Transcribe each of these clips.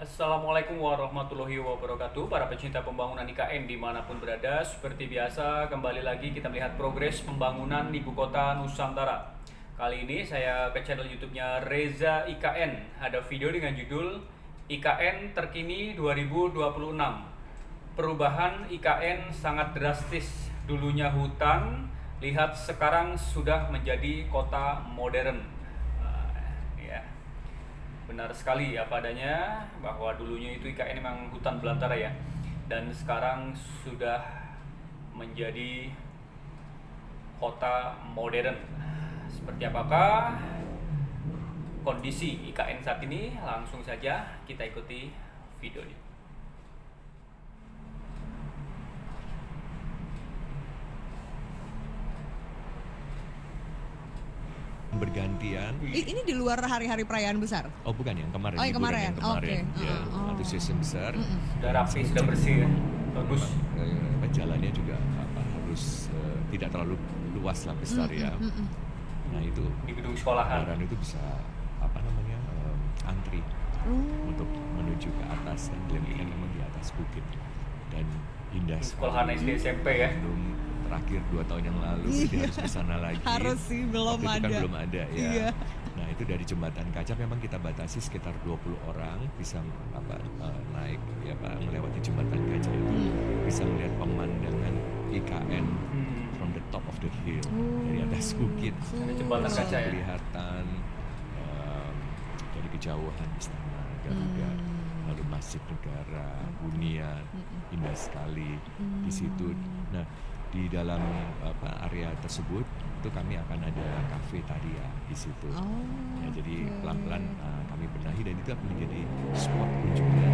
Assalamualaikum warahmatullahi wabarakatuh. Para pecinta pembangunan IKN dimanapun berada, seperti biasa kembali lagi kita melihat progres pembangunan ibu kota Nusantara. Kali ini saya ke channel YouTube-nya Reza IKN. Ada video dengan judul IKN terkini 2026. Perubahan IKN sangat drastis. Dulunya hutan, lihat sekarang sudah menjadi kota modern. Benar sekali apa adanya bahwa dulunya itu IKN memang hutan belantara ya, dan sekarang sudah menjadi kota modern. Seperti apakah kondisi IKN saat ini? Langsung saja kita ikuti videonya. Bergantian. Ini di luar hari-hari perayaan besar? Oh bukan yang kemarin. Oh yang kemarin. Kemarin. Oke. Ya, antusiasme besar. Sudah rapi, sudah bersih ya. Bagus. Jalannya juga harus tidak terlalu luas lah, besar ya. Nah itu Di gedung sekolahan. kendaraan itu bisa antri untuk menuju ke atas, dan Glemping kan memang di atas bukit dan indah Di sekolahan SD SMP ya. Belum terakhir 2 tahun yang lalu jadi harus ke sana lagi. Harus sih, belum Waktu itu ada. kan belum ada ya. Iya. Nah itu dari jembatan kaca memang kita batasi sekitar 20 orang bisa naik ya Pak, melewati jembatan kaca itu bisa melihat pemandangan IKN from the top of the hill, dari atas bukit. Ada jembatan Bisa kaca ya. kelihatan dari kejauhan istana Garuda, lalu Masjid Negara, Bunian, indah sekali di situ. Nah di dalam area tersebut itu kami akan ada kafe Taria di situ. Ya, jadi pelan-pelan kami benahi, dan itu akan menjadi spot kunjungan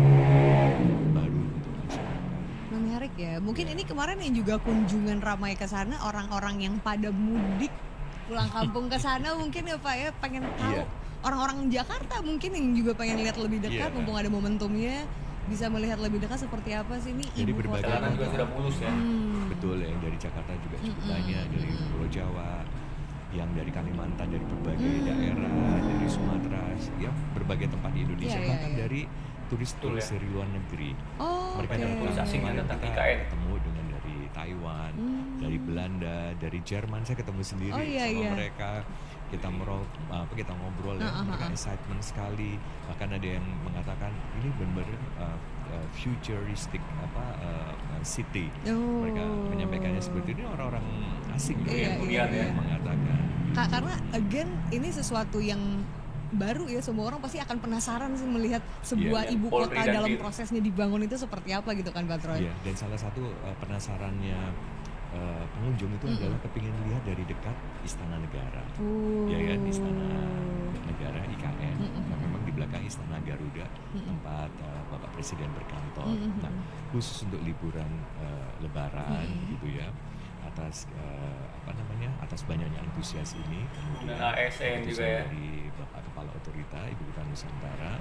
baru untuk masyarakat. Menarik ya. Mungkin ini kemarin yang juga kunjungan ramai ke sana, orang-orang yang pada mudik pulang kampung ke sana mungkin ya Pak ya, pengen tahu. Iya. Orang-orang Jakarta mungkin yang juga pengen lihat lebih dekat, Iya. mumpung ada momentumnya, bisa melihat lebih dekat seperti apa sih ini Jadi ibu kota. berbagai Jalanan juga sudah mulus ya. Betul, yang dari Jakarta juga cukup banyak, dari Pulau Jawa, yang dari Kalimantan, dari berbagai daerah, dari Sumatera, ya berbagai tempat di Indonesia, Iya, bahkan iya. dari turis-turis Betul ya. dari luar negeri. Oh, Mereka oke. datang, Turis asing yang kemarin datang kita IKN. ketemu dengan dari Taiwan, dari Belanda, dari Jerman, saya ketemu sendiri Oh, iya, sama iya. mereka. Kita ngobrol ya, mereka excitement sekali. Bahkan ada yang mengatakan ini benar-benar futuristic city. Oh. Mereka menyampaikannya seperti ini, orang-orang asing gitu Iya, yang iya. mengatakan. Karena again ini sesuatu yang baru ya, semua orang pasti akan penasaran sih melihat sebuah Iya, ibu Polri kota dan dalam Bin. prosesnya dibangun itu seperti apa gitu kan Pak Troy? Iya, dan salah satu penasarannya pengunjung itu adalah kepingin lihat dari dekat Istana Negara. Ya kan, Istana Negara IKN. Nah, memang di belakang Istana Garuda tempat Bapak Presiden berkantor. Nah, khusus untuk liburan Lebaran gitu ya, atas atas banyaknya antusias ini, kemudian Dan ASN juga keputusan ya. dari Bapak Kepala Otorita Ibu Kota Nusantara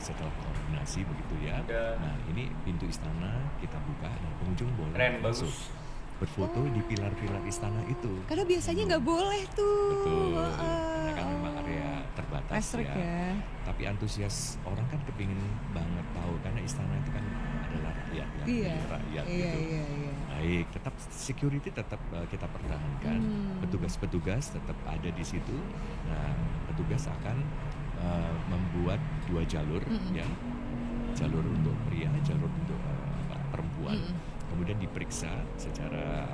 setelah koordinasi begitu ya. Dan- Nah ini pintu istana kita buka dan pengunjung boleh Keren, masuk bagus. berfoto di pilar-pilar istana itu. Karena biasanya nggak boleh tuh. Betul, Heeh. karena kan memang area terbatas Restrict ya. ya. Tapi antusias orang kan kepingin banget tahu, karena istana itu kan adalah rakyat ya, Iya. milik rakyat Iya, gitu. iya, iya. Baik, tetap security tetap kita pertahankan, petugas-petugas tetap ada di situ. Nah, petugas akan membuat 2 jalur ya, jalur untuk pria, jalur untuk perempuan. Kemudian diperiksa secara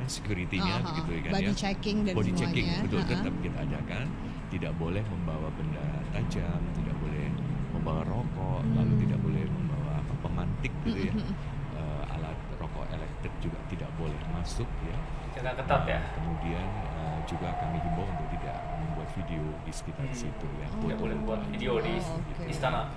security-nya Aha, begitu ya kan body ya. checking dan Body semuanya. checking betul Ha-ha. tetap kita adakan. Tidak boleh membawa benda tajam, tidak boleh membawa rokok, lalu tidak boleh membawa pemantik gitu ya. Alat rokok elektrik juga tidak boleh masuk ya. Jaga ketat ya. Kemudian juga kami himbau untuk tidak membuat video di sekitar situ ya. Tidak boleh buat video di oke. istana.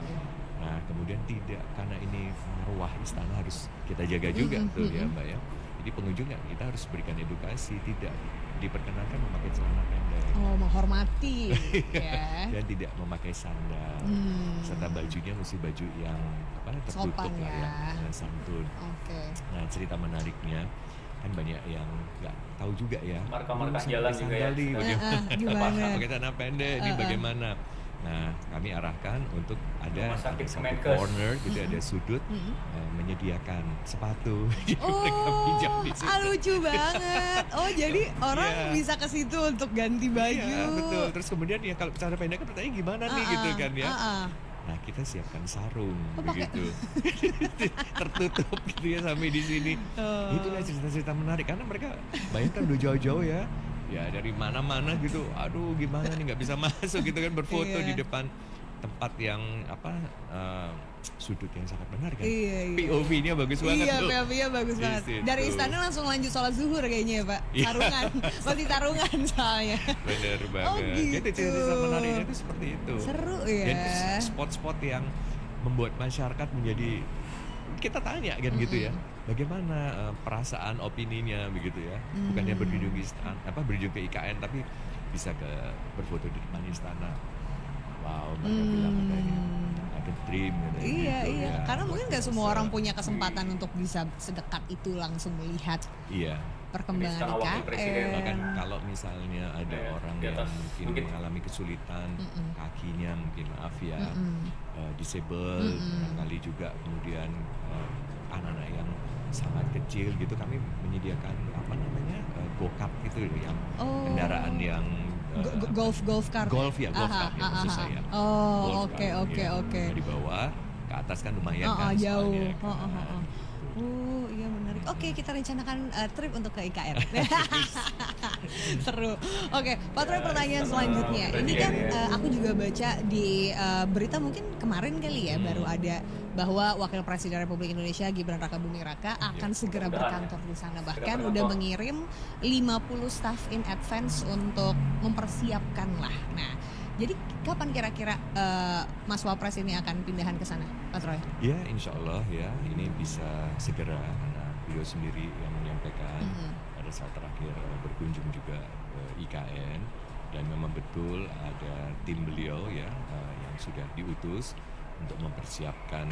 Nah kemudian tidak, karena ini marwah istana harus kita jaga juga tuh ya Mbak ya. Jadi pengunjung kita harus berikan edukasi, tidak diperkenankan memakai celana pendek. Oh, menghormati ya. Dan tidak memakai sandal, serta bajunya mesti baju yang tertutup Sopan lah ya. santun. Oke. Nah cerita menariknya kan banyak yang nggak tahu juga ya. Marka-marka Mesti jalan pakai juga ya. sandal nih, bagaimana? Gimana? Pakai celana pendek ini bagaimana? Nah, kami arahkan untuk ada Rumah sakit satu Kemenkes. corner gitu, ada sudut menyediakan sepatu. Jadi mereka Oh, pinjam di situ. lucu banget. Oh, jadi orang Iya. bisa ke situ untuk ganti baju. Iya, betul. Terus kemudian ya kalau cara pendek kan pertanyaan gimana nih gitu kan ya. Nah, kita siapkan sarung Oh, pakai- begitu. Tertutup gitu ya sampai di sini. Oh. Itulah cerita-cerita menarik karena mereka bayangkan udah jauh-jauh ya. Ya dari mana-mana gitu. Aduh, gimana nih nggak bisa masuk gitu kan, berfoto Iya. di depan tempat yang apa sudut yang sangat menarik kan. Iya, iya. POV-nya bagus banget Iya, tuh. POV-nya bagus Di banget. situ. Dari istana langsung lanjut sholat zuhur kayaknya ya, Pak. Iya. Tarungan. Masih tarungan soalnya. Bener banget. Oh, gitu. Jadi cerita menariknya itu seperti itu. Seru ya. Dan spot-spot yang membuat masyarakat menjadi, kita tanya kan gitu ya, bagaimana perasaan opininya begitu ya, bukannya berkunjung ke berkunjung ke IKN tapi bisa berfoto di depan istana. Wow, mereka bilang ada dream gitu. Iya, gitu, iya. ya. Karena mungkin nggak semua Biasa. orang punya kesempatan untuk bisa sedekat itu langsung melihat Iya. perkembangan Istana Wakil Presiden. Bahkan IKN. kalau misalnya ada Iya, orang di yang atas mungkin bukit. mengalami kesulitan kakinya mungkin maaf ya, disable, barangkali juga kemudian anak-anak yang sangat kecil gitu, kami menyediakan apa namanya go-kart gitu yang Oh. kendaraan yang Golf car. golf ya, golf Aha, cart ya aha, maksud aha. saya. Oh, Golf oke, cart, oke, ya. oke. Dari bawah ke atas kan lumayan Oh, kan jauh. soalnya Oh, kan. oh, oh. Iya menarik. Oke, kita rencanakan trip untuk ke IKN. Seru. Oke, Pak Troy, pertanyaan selanjutnya. Ini kan aku juga baca di berita mungkin kemarin kali ya, baru ada bahwa Wakil Presiden Republik Indonesia Gibran Rakabuming Raka akan segera berkantor di sana. Bahkan udah mengirim 50 staff in advance untuk mempersiapkan lah. Nah, jadi kapan kira-kira Mas Wapres ini akan pindahan ke sana, Pak Troy? Ya, insya Allah ya, ini bisa segera karena beliau sendiri yang menyampaikan pada saat terakhir berkunjung juga ke IKN, dan memang betul ada tim beliau ya yang sudah diutus untuk mempersiapkan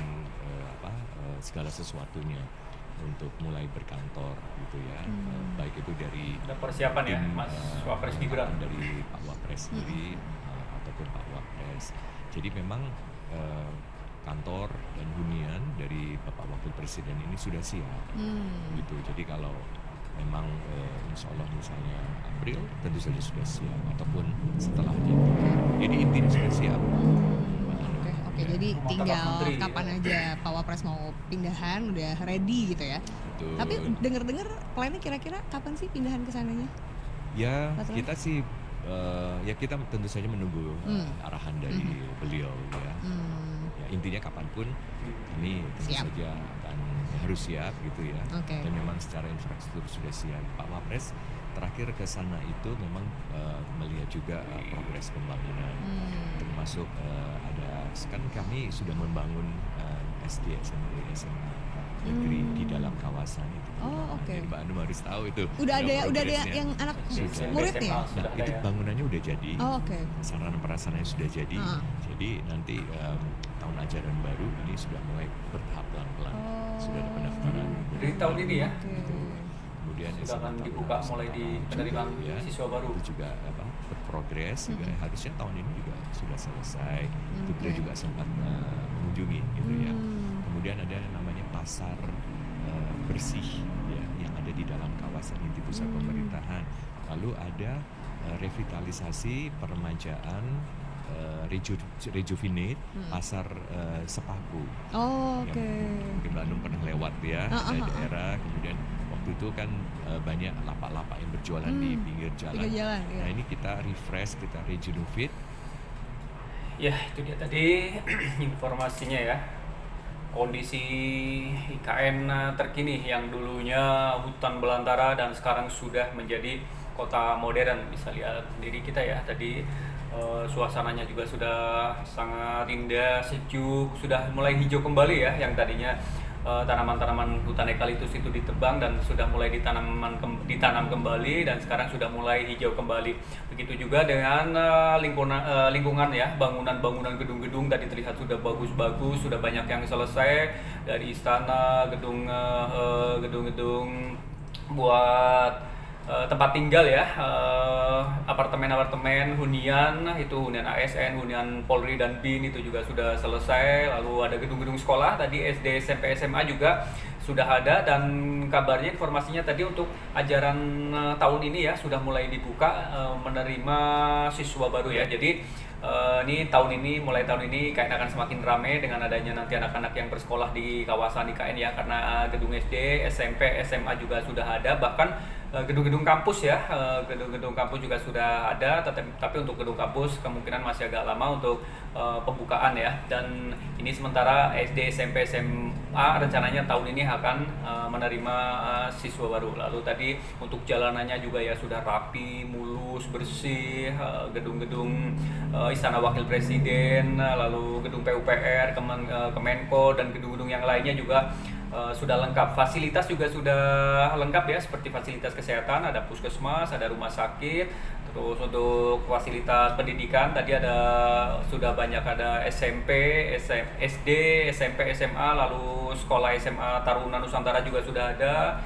segala sesuatunya untuk mulai berkantor gitu ya, baik itu dari Ada persiapan ya, tim, Mas Wapres Gibran. dari Pak Wapres sendiri ataupun Pak Wapres. Jadi memang kantor dan hunian dari Bapak Wakil Presiden ini sudah siap gitu. Jadi kalau memang insya Allah misalnya April tentu saja sudah siap, ataupun setelahnya. Jadi intinya sudah siap. Oke, jadi Rumah tinggal Tapak Menteri, kapan aja Pak Wapres mau pindahan udah ready gitu ya. Betul. Tapi denger-dengar plannya kira-kira kapan sih pindahan ke sananya? Ya, Pak Troy? kita sih ya kita tentu saja menunggu arahan dari beliau ya. Ya intinya kapanpun kami tentu Siap. saja akan harus siap gitu ya. Oke. Dan memang secara infrastruktur sudah siap. Pak Wapres terakhir ke sana itu memang melihat juga progres pembangunan, termasuk ada kan kami sudah membangun SD, SMP, SMA negeri di dalam kawasan itu. Oh, oke. Jadi Mbak Anum harus tahu itu. Udah ada progresnya. yang anak Sudah. muridnya? SMA Nah, sudah ada itu ya. bangunannya udah jadi, Oh, oke. sarana prasarannya sudah jadi. Jadi nanti tahun ajaran baru ini sudah mulai bertahap pelan-pelan. Sudah ada pendaftaran. Dari tahun ini ya, Kemudian sudah SMA akan tahun dibuka depan mulai di juga, penerimaan ya. siswa baru. Itu juga berprogres juga. Harusnya tahun ini juga sudah selesai. Itu beliau juga sempat mengunjungi gitu ya. Kemudian ada yang namanya pasar bersih ya, yang ada di dalam kawasan inti pusat pemerintahan. Lalu ada revitalisasi peremajaan rejuvenate pasar Sepaku. Oh, oke. Yang mungkin Mbak Anum pernah lewat ya, ada daerah. Kemudian waktu itu kan banyak lapak-lapak yang berjualan di pinggir jalan. Pinggir jalan, iya. Nah ini kita refresh, kita rejuvenate. Ya, itu dia tadi informasinya ya. Kondisi IKN terkini yang dulunya hutan belantara dan sekarang sudah menjadi kota modern. Bisa lihat sendiri kita ya tadi, suasananya juga sudah sangat indah, sejuk, sudah mulai hijau kembali ya, yang tadinya tanaman-tanaman hutan eukaliptus itu ditebang dan sudah mulai ditanam kembali, dan sekarang sudah mulai hijau kembali. Begitu juga dengan lingkungan ya, bangunan-bangunan gedung-gedung tadi terlihat sudah bagus-bagus, sudah banyak yang selesai, dari istana, gedung-gedung buat tempat tinggal ya, apartemen-apartemen hunian, itu hunian ASN, hunian Polri dan BIN itu juga sudah selesai. Lalu ada gedung-gedung sekolah tadi SD, SMP, SMA juga sudah ada, dan kabarnya informasinya tadi untuk ajaran tahun ini ya sudah mulai dibuka menerima siswa baru ya. Jadi ini mulai tahun ini IKN akan semakin ramai dengan adanya nanti anak-anak yang bersekolah di kawasan IKN ya, karena gedung SD, SMP, SMA juga sudah ada, bahkan gedung-gedung kampus ya, gedung-gedung kampus juga sudah ada, tapi untuk gedung kampus kemungkinan masih agak lama untuk pembukaan ya. Dan ini sementara SD, SMP, SMA rencananya tahun ini akan menerima siswa baru. Lalu tadi untuk jalanannya juga ya sudah rapi, mulus, bersih, gedung-gedung Istana Wakil Presiden, lalu gedung PUPR, Kemenko, dan gedung-gedung yang lainnya juga sudah lengkap. Fasilitas juga sudah lengkap ya, seperti fasilitas kesehatan, ada puskesmas, ada rumah sakit. Terus untuk fasilitas pendidikan tadi sudah banyak, ada SMP, SD, SMP, SMA, lalu sekolah SMA Taruna Nusantara juga sudah ada,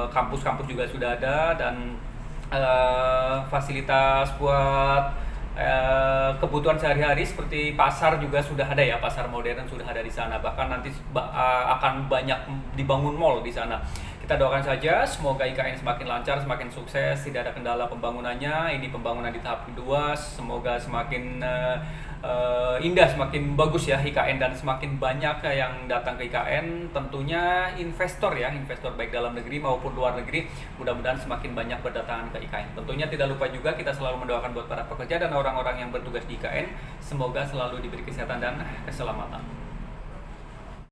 kampus-kampus juga sudah ada, dan fasilitas buat kebutuhan sehari-hari seperti pasar juga sudah ada ya, pasar modern sudah ada di sana. Bahkan nanti akan banyak dibangun mall di sana. Kita doakan saja semoga IKN semakin lancar, semakin sukses, tidak ada kendala pembangunannya. Ini pembangunan di tahap kedua, semoga semakin indah, semakin bagus ya IKN, dan semakin banyak yang datang ke IKN. Tentunya investor ya, investor baik dalam negeri maupun luar negeri, mudah-mudahan semakin banyak berdatangan ke IKN. Tentunya tidak lupa juga kita selalu mendoakan buat para pekerja dan orang-orang yang bertugas di IKN, semoga selalu diberi kesehatan dan keselamatan.